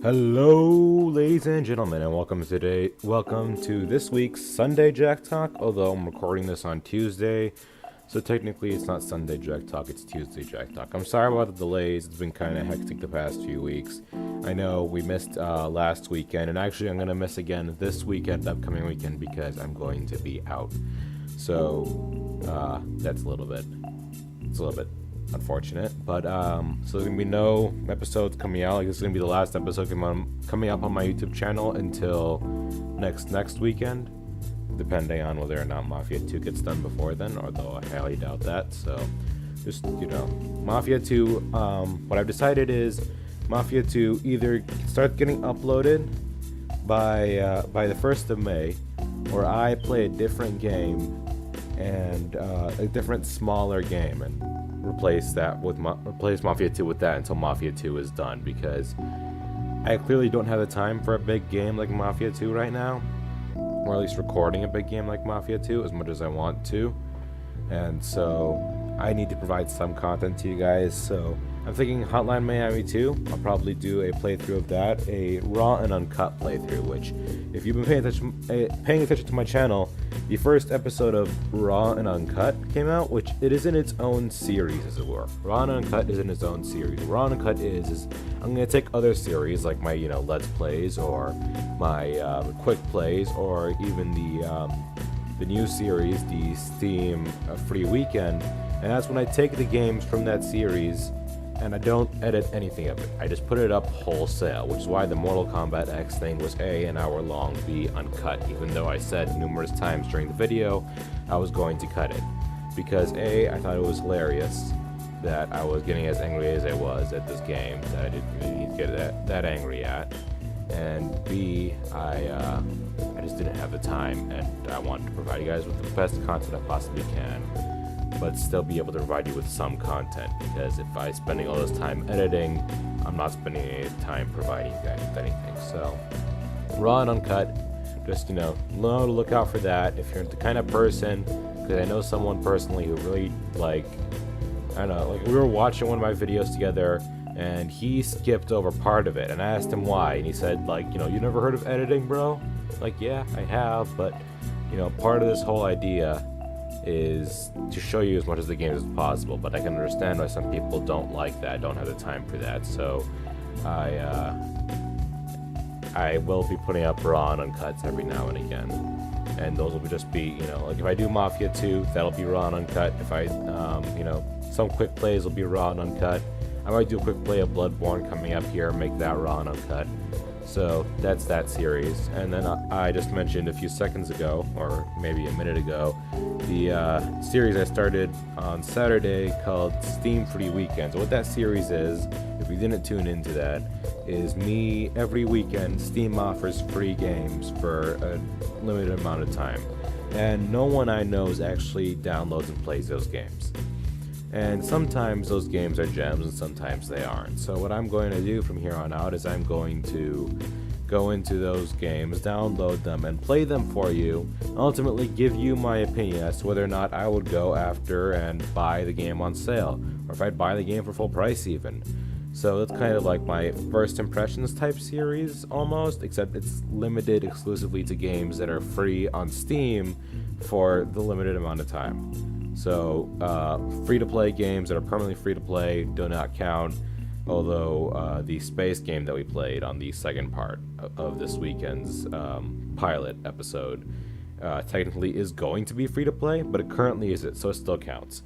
Hello, ladies and gentlemen, and welcome to this week's Sunday Jack Talk. Although I'm recording this on Tuesday, so technically it's not Sunday Jack Talk, it's Tuesday Jack Talk. I'm sorry about the delays. It's been kind of hectic the past few weeks. I know we missed last weekend, and actually I'm gonna miss again this weekend, upcoming weekend, because I'm going to be out. So that's a little bit unfortunate, but so there's gonna be no episodes coming out. Like, this is gonna be the last episode coming up on my YouTube channel until next weekend, depending on whether or not Mafia 2 gets done before then, although I highly doubt that. So just, Mafia 2, what I've decided is Mafia 2 either starts getting uploaded by the 1st of May, or I play a different game and a different smaller game and replace Mafia 2 with that until Mafia 2 is done, because I clearly don't have the time for a big game like Mafia 2 right now, or at least recording a big game like Mafia 2 as much as I want to, and so I need to provide some content to you guys. So I'm thinking Hotline Miami 2, I'll probably do a playthrough of that, a raw and uncut playthrough, which, if you've been paying attention to my channel, the first episode of Raw and Uncut came out, which it is in its own series, as it were. Raw and Uncut is in its own series. Raw and Uncut is I'm going to take other series, like my, Let's Plays, or my Quick Plays, or even the new series, the Steam Free Weekend, and that's when I take the games from that series and I don't edit anything of it. I just put it up wholesale, which is why the Mortal Kombat X thing was A, an hour long, B, uncut, even though I said numerous times during the video I was going to cut it. Because A, I thought it was hilarious that I was getting as angry as I was at this game that I didn't really need to get that angry at. And B, I just didn't have the time, and I wanted to provide you guys with the best content I possibly can, but still be able to provide you with some content, because if I'm spending all this time editing, I'm not spending any time providing you guys with anything. So raw and uncut, just look out for that if you're the kind of person, because I know someone personally who really like we were watching one of my videos together and he skipped over part of it, and I asked him why, and he said, you never heard of editing, bro? Like, yeah, I have, but part of this whole idea is to show you as much of the game as possible, but I can understand why some people don't like that, don't have the time for that. So I will be putting up raw and uncuts every now and again, and those will just be, like if I do Mafia 2, that'll be raw and uncut. If I some quick plays will be raw and uncut. I might do a quick play of Bloodborne coming up here, make that raw and uncut. So that's that series. And then I just mentioned a few seconds ago, or maybe a minute ago, the series I started on Saturday called Steam Free Weekend. So what that series is, if you didn't tune into that, is me every weekend. Steam offers free games for a limited amount of time, and no one I know actually downloads and plays those games. And sometimes those games are gems and sometimes they aren't. So what I'm going to do from here on out is I'm going to go into those games, download them, and play them for you, ultimately give you my opinion as to whether or not I would go after and buy the game on sale, or if I'd buy the game for full price even. So it's kind of like my first impressions type series almost, except it's limited exclusively to games that are free on Steam for the limited amount of time. So free-to-play games that are permanently free-to-play do not count, although the space game that we played on the second part of this weekend's pilot episode technically is going to be free-to-play, but it currently isn't, so it still counts.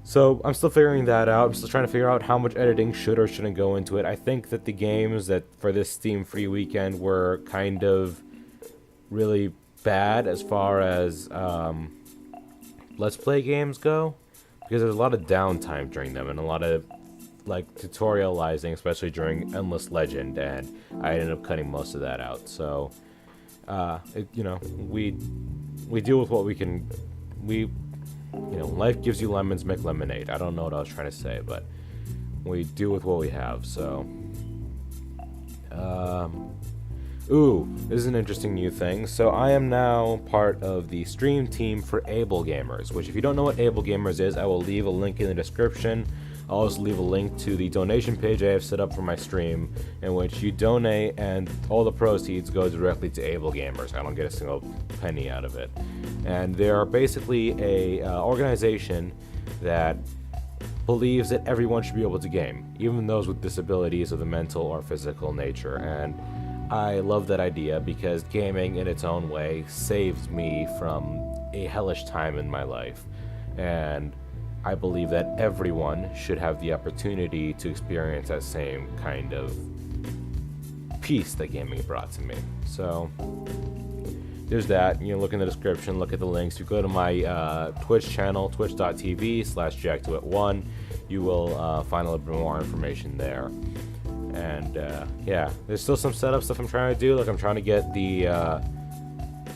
So I'm still figuring that out. I'm still trying to figure out how much editing should or shouldn't go into it. I think that the games that for this Steam Free Weekend were kind of really bad as far as Let's Play games go, because there's a lot of downtime during them and a lot of tutorializing, especially during Endless Legend, and I ended up cutting most of that out. So we deal with what we can. Life gives you lemons, make lemonade. I don't know what I was trying to say, but we deal with what we have. So Ooh, this is an interesting new thing. So I am now part of the stream team for AbleGamers, which if you don't know what AbleGamers is, I will leave a link in the description. I'll also leave a link to the donation page I have set up for my stream, in which you donate and all the proceeds go directly to AbleGamers. I don't get a single penny out of it. And they are basically a organization that believes that everyone should be able to game, even those with disabilities of the mental or physical nature. And I love that idea because gaming in its own way saves me from a hellish time in my life. And I believe that everyone should have the opportunity to experience that same kind of peace that gaming brought to me. So there's that. You know, look in the description, look at the links. You go to my Twitch channel, twitch.tv/JackDewitt1. You will find a little bit more information there. And yeah, there's still some setup stuff I'm trying to do. Like I'm trying to get the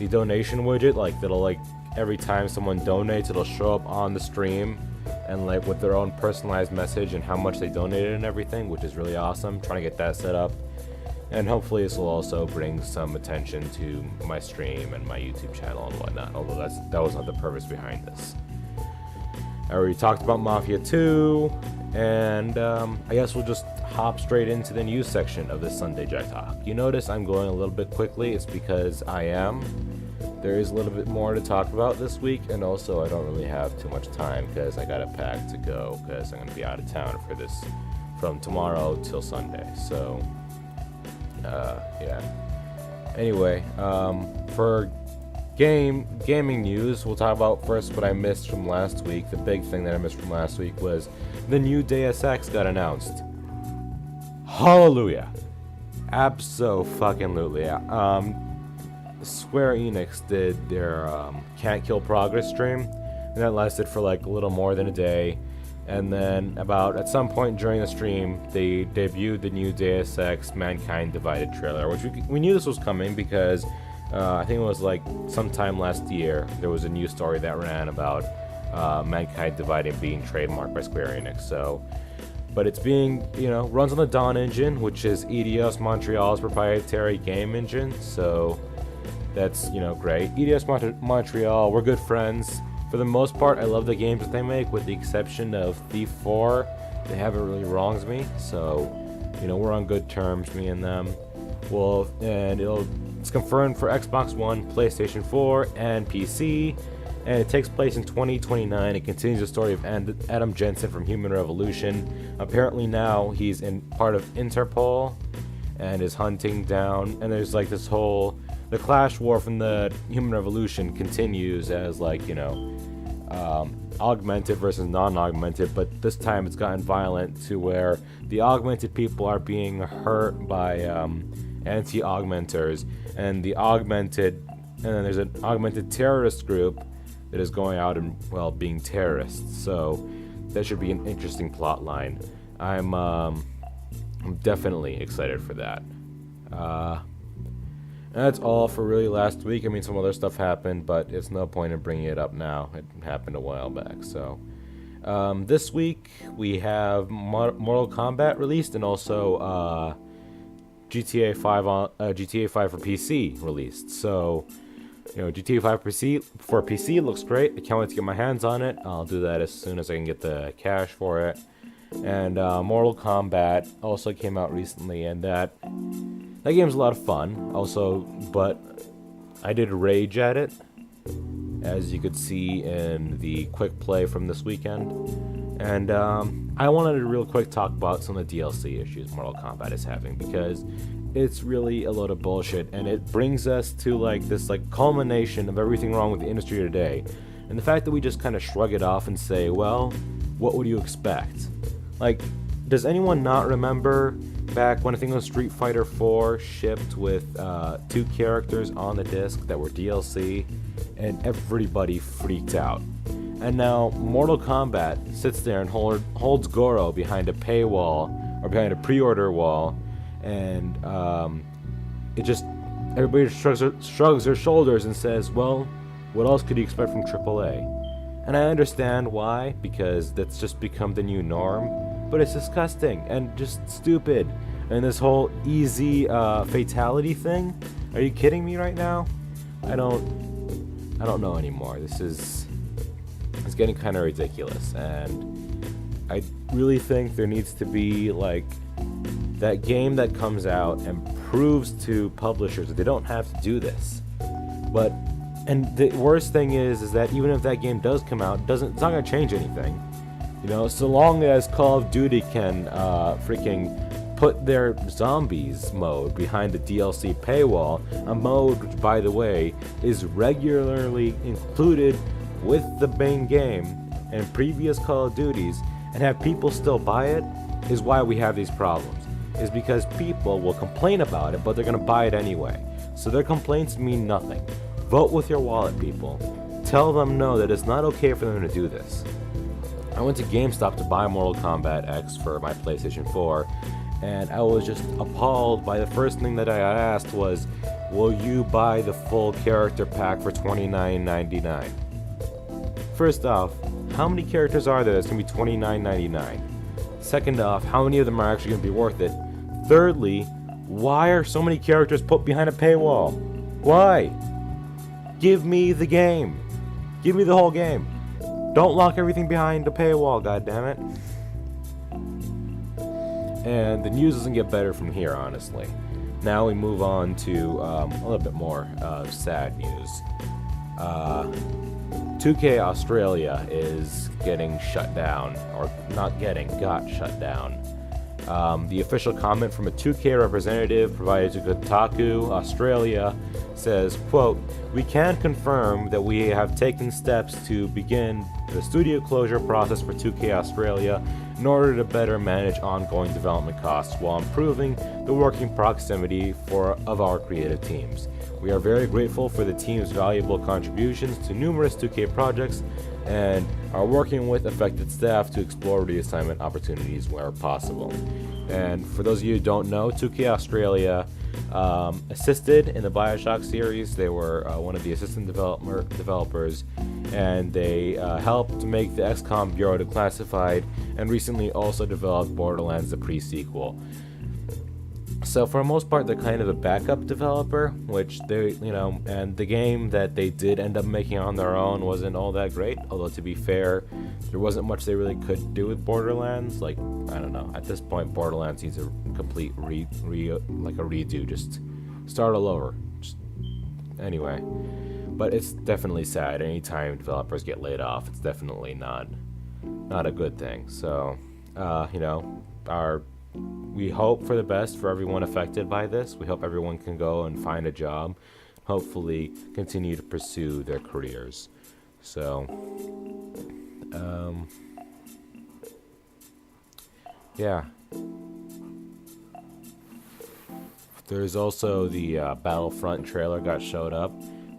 donation widget, like that'll like every time someone donates, it'll show up on the stream and like with their own personalized message and how much they donated and everything, which is really awesome. Trying to get that set up. And hopefully this will also bring some attention to my stream and my YouTube channel and whatnot, although that was not the purpose behind this. I already talked about Mafia 2, and I guess we'll just hop straight into the news section of this Sunday Jack Talk. You notice I'm going a little bit quickly. It's because I am. There is a little bit more to talk about this week, and also I don't really have too much time because I got a pack to go because I'm going to be out of town for this from tomorrow till Sunday. So yeah. Anyway, for gaming news, we'll talk about first what I missed from last week. The big thing that I missed from last week was the new Deus Ex got announced. Hallelujah. Abso-fucking-lutely. Square Enix did their Can't Kill Progress stream, and that lasted for like a little more than a day. And then at some point during the stream, they debuted the new Deus Ex Mankind Divided trailer, which we knew this was coming because I think it was like sometime last year, there was a news story that ran about Mankind Divided being trademarked by Square Enix. So, but it's being, runs on the Dawn engine, which is Eidos Montreal's proprietary game engine. So that's, great. Eidos Montreal, we're good friends. For the most part, I love the games that they make, with the exception of Thief 4. They haven't really wronged me, so, we're on good terms, me and them. Well, and it's confirmed for Xbox One, PlayStation 4, and PC, and it takes place in 2029. It continues the story of Adam Jensen from Human Revolution. Apparently now he's in part of Interpol, and is hunting down, and there's like this whole... The clash war from the Human Revolution continues as augmented versus non-augmented, but this time it's gotten violent to where the augmented people are being hurt by anti-augmenters, and then there's an augmented terrorist group that is going out and being terrorists. So that should be an interesting plot line. I'm definitely excited for that. And that's all for really last week. I mean, some other stuff happened, but it's no point in bringing it up now. It happened a while back. So this week we have Mortal Kombat released, and also GTA 5 for PC released. So GTA 5 for PC looks great. I can't wait to get my hands on it. I'll do that as soon as I can get the cash for it. And Mortal Kombat also came out recently, and that game's a lot of fun. Also, but I did rage at it, as you could see in the quick play from this weekend. And I wanted to real quick talk about some of the DLC issues Mortal Kombat is having, because it's really a load of bullshit, and it brings us to this culmination of everything wrong with the industry today. And the fact that we just kind of shrug it off and say, well, what would you expect? Does anyone not remember back when I think it was Street Fighter 4 shipped with 2 characters on the disc that were DLC, and everybody freaked out? And now Mortal Kombat sits there and holds Goro behind a paywall, or behind a pre-order wall, and everybody shrugs their shoulders and says, well, what else could you expect from AAA? And I understand why, because that's just become the new norm, but it's disgusting and just stupid. And this whole easy fatality thing, are you kidding me right now? I don't know anymore. It's getting kind of ridiculous, and really think there needs to be like that game that comes out and proves to publishers that they don't have to do this. But and the worst thing is that even if that game does come out, it's not gonna change anything. You know, so long as Call of Duty can freaking put their zombies mode behind the DLC paywall, a mode which, by the way, is regularly included with the main game and previous Call of Duties, and have people still buy it, is why we have these problems. Is because people will complain about it, but they're gonna buy it anyway. So their complaints mean nothing. Vote with your wallet, people. Tell them no, that it's not okay for them to do this. I went to GameStop to buy Mortal Kombat X for my PlayStation 4, and I was just appalled by the first thing that I asked was, will you buy the full character pack for $29.99? First off, how many characters are there that's going to be $29.99? Second off, how many of them are actually going to be worth it? Thirdly, why are so many characters put behind a paywall? Why? Give me the game. Give me the whole game. Don't lock everything behind a paywall, goddammit. And the news doesn't get better from here, honestly. Now we move on to a little bit more sad news. 2K Australia is getting shut down, or got shut down. The official comment from a 2K representative provided to Kotaku Australia says, quote, "We can confirm that we have taken steps to begin the studio closure process for 2K Australia in order to better manage ongoing development costs while improving the working proximity of our creative teams. We are very grateful for the team's valuable contributions to numerous 2K projects and are working with affected staff to explore reassignment opportunities where possible." And for those of you who don't know, 2K Australia assisted in the BioShock series. They were one of the assistant developers, and they helped make the XCOM Bureau Declassified, and recently also developed Borderlands, the pre-sequel. So for the most part, they're kind of a backup developer, which they, and the game that they did end up making on their own wasn't all that great. Although to be fair, there wasn't much they really could do with Borderlands. Like, I don't know. At this point, Borderlands needs a complete redo. Just start all over. Anyway, but it's definitely sad. Anytime developers get laid off, it's definitely not a good thing. So, we hope for the best for everyone affected by this. We hope everyone can go and find a job, hopefully continue to pursue their careers. So, yeah. There's also the Battlefront trailer showed up.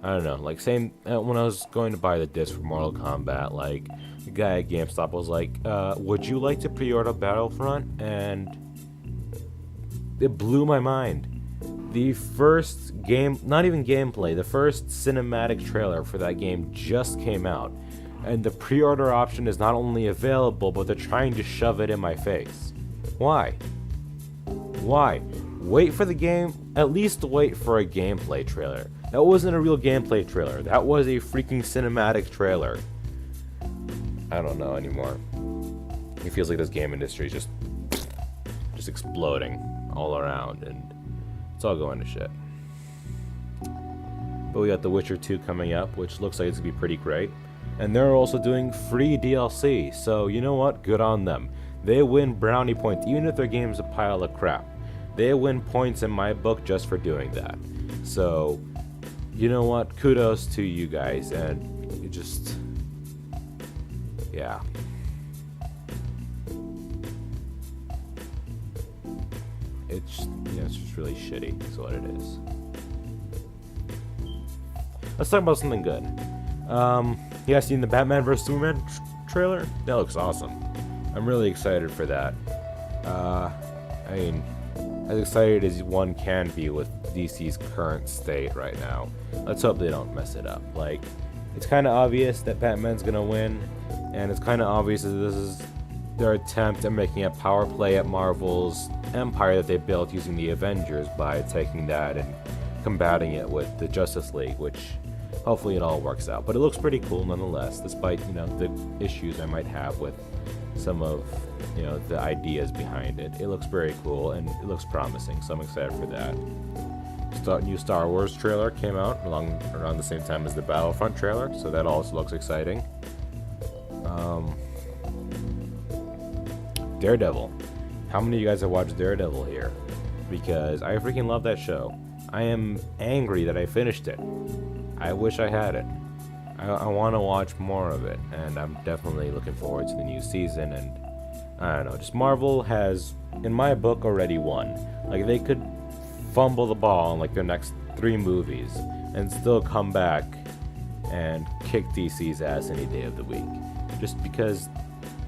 I don't know, like same when I was going to buy the disc for Mortal Kombat, like the guy at GameStop was like, would you like to pre-order Battlefront? And it blew my mind. The first game, not even gameplay, the first cinematic trailer for that game just came out. And the pre-order option is not only available, but they're trying to shove it in my face. Why? Why? Wait for the game, at least wait for a gameplay trailer. That wasn't a real gameplay trailer. That was a freaking cinematic trailer. I don't know anymore. It feels like this game industry is just exploding all around, and it's all going to shit. But we got The Witcher 2 coming up, which looks like it's gonna be pretty great. And they're also doing free DLC, so you know what? Good on them. They win brownie points, even if their game's a pile of crap. They win points in my book just for doing that. So, you know what? Kudos to you guys, and you just... yeah. It's just really shitty, is what it is. Let's talk about something good. You guys seen the Batman vs Superman trailer? That looks awesome. I'm really excited for that. I mean, as excited as one can be with DC's current state right now. Let's hope they don't mess it up. Like, it's kind of obvious that Batman's gonna win, and it's kind of obvious that this is their attempt at making a power play at Marvel's empire that they built using the Avengers by taking that and combating it with the Justice League, which hopefully it all works out. But it looks pretty cool nonetheless, despite, the issues I might have with some of, the ideas behind it. It looks very cool and it looks promising, so I'm excited for that. New Star Wars trailer came out around the same time as the Battlefront trailer, so that also looks exciting. Daredevil. How many of you guys have watched Daredevil here? Because I freaking love that show. I am angry that I finished it. I wish I had it. I want to watch more of it, and I'm definitely looking forward to the new season. And I don't know, just Marvel has, in my book, already won. Like, they could fumble the ball in like their next 3 movies and still come back and kick DC's ass any day of the week, just because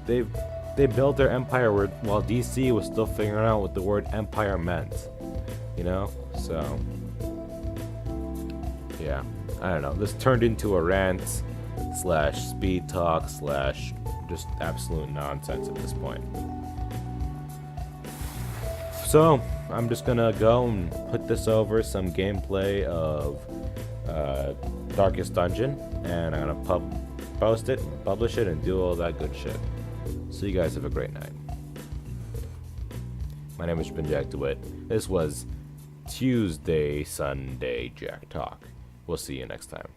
they built their empire while DC was still figuring out what the word empire meant, so yeah, I don't know, this turned into a rant / speed talk / just absolute nonsense at this point. So I'm just gonna go and put this over some gameplay of Darkest Dungeon, and I'm gonna post it, publish it, and do all that good shit. So you guys have a great night. My name has been Jack Dewitt. This was Tues-Sunday Jack Talk. We'll see you next time.